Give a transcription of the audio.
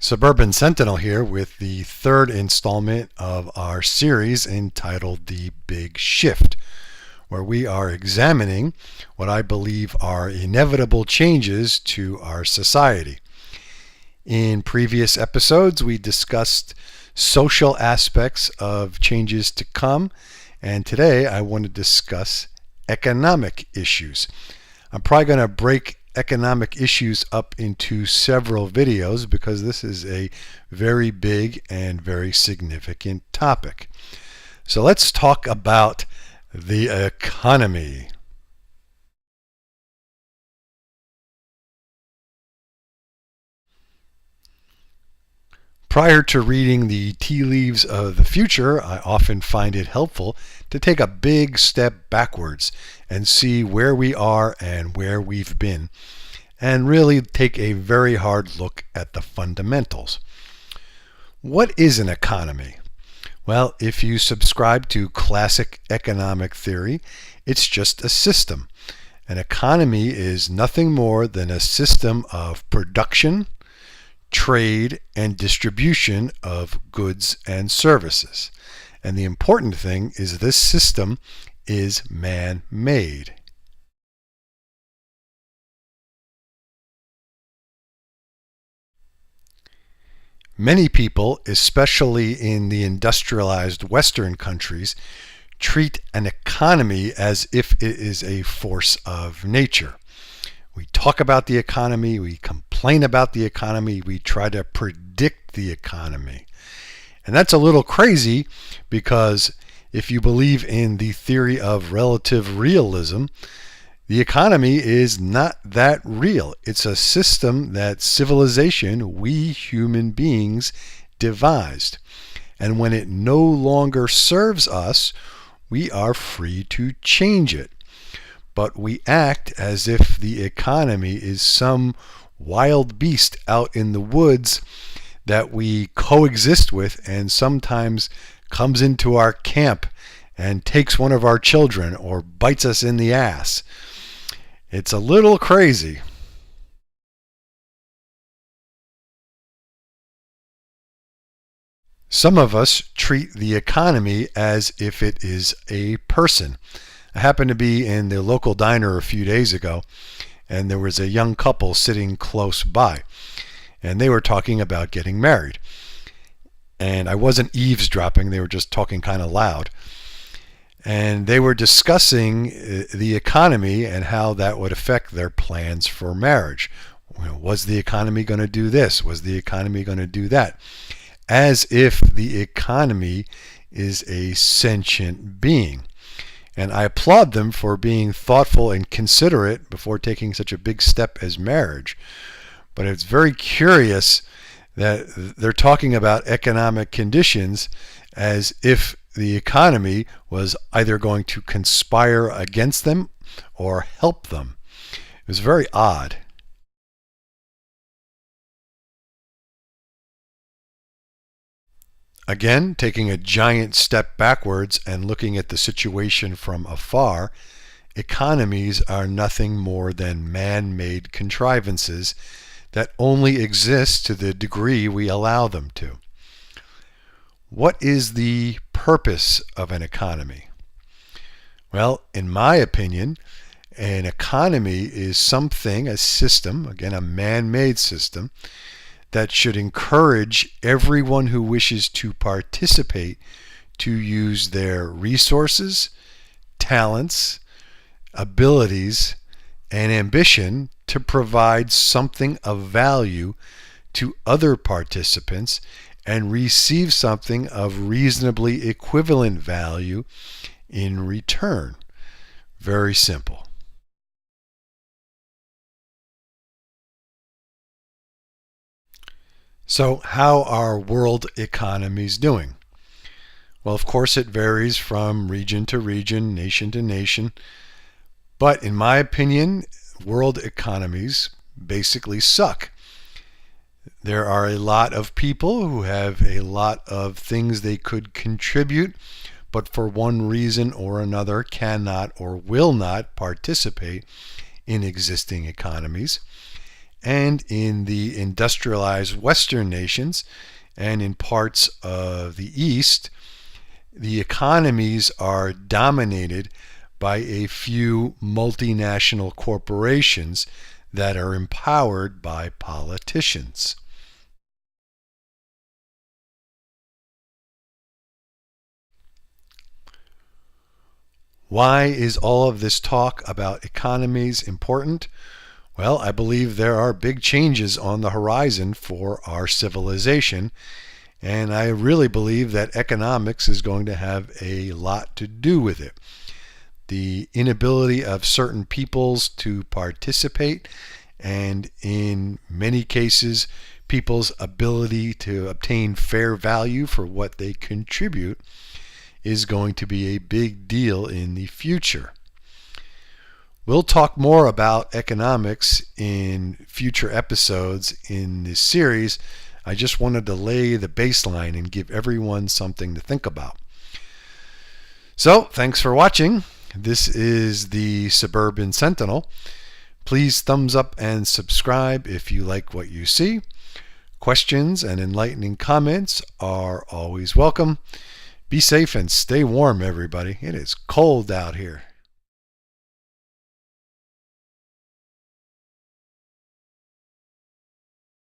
Suburban Sentinel here with the third installment of our series entitled The Big Shift, where we are examining what I believe are inevitable changes to our society. In previous episodes, we discussed social aspects of changes to come, and today I want to discuss economic issues. I'm probably going to break economic issues up into several videos because this is a very big and very significant topic. So let's talk about the economy. Prior to reading the tea leaves of the future, I often find it helpful to take a big step backwards and see where we are and where we've been, and really take a very hard look at the fundamentals. What is an economy? Well, if you subscribe to classic economic theory, it's just a system. An economy is nothing more than a system of production, trade, and distribution of goods and services. And the important thing is this system is man-made. Many people, especially in the industrialized Western countries, treat an economy as if it is a force of nature. We talk about the economy, we complain about the economy, we try to predict the economy. And that's a little crazy because if you believe in the theory of relative realism, the economy is not that real. It's a system that civilization, we human beings, devised. And when it no longer serves us, we are free to change it. But we act as if the economy is some wild beast out in the woods that we coexist with and sometimes comes into our camp and takes one of our children or bites us in the ass. It's a little crazy. Some of us treat the economy as if it is a person. I happened to be in the local diner a few days ago, and there was a young couple sitting close by, and they were talking about getting married. And I wasn't eavesdropping, they were just talking kind of loud. And they were discussing the economy and how that would affect their plans for marriage. Was the economy going to do this? Was the economy going to do that? As if the economy is a sentient being. And I applaud them for being thoughtful and considerate before taking such a big step as marriage. But it's very curious that they're talking about economic conditions as if the economy was either going to conspire against them or help them. It was very odd. Again, taking a giant step backwards and looking at the situation from afar, economies are nothing more than man-made contrivances that only exist to the degree we allow them to. What is the purpose of an economy? Well, in my opinion, an economy is something, a system, again a man-made system, that should encourage everyone who wishes to participate to use their resources, talents, abilities, and ambition to provide something of value to other participants and receive something of reasonably equivalent value in return. Very simple. So how are world economies doing? Well, of course, it varies from region to region, nation to nation. But in my opinion, world economies basically suck. There are a lot of people who have a lot of things they could contribute, but for one reason or another cannot or will not participate in existing economies. And in the industrialized Western nations and in parts of the East, the economies are dominated by a few multinational corporations that are empowered by politicians. Why is all of this talk about economies important? Well, I believe there are big changes on the horizon for our civilization, and I really believe that economics is going to have a lot to do with it. The inability of certain peoples to participate, and in many cases, people's ability to obtain fair value for what they contribute, is going to be a big deal in the future. We'll talk more about economics in future episodes in this series. I just wanted to lay the baseline and give everyone something to think about. So, thanks for watching. This is the Suburban Sentinel. Please thumbs up and subscribe if you like what you see. Questions and enlightening comments are always welcome. Be safe and stay warm, everybody. It is cold out here.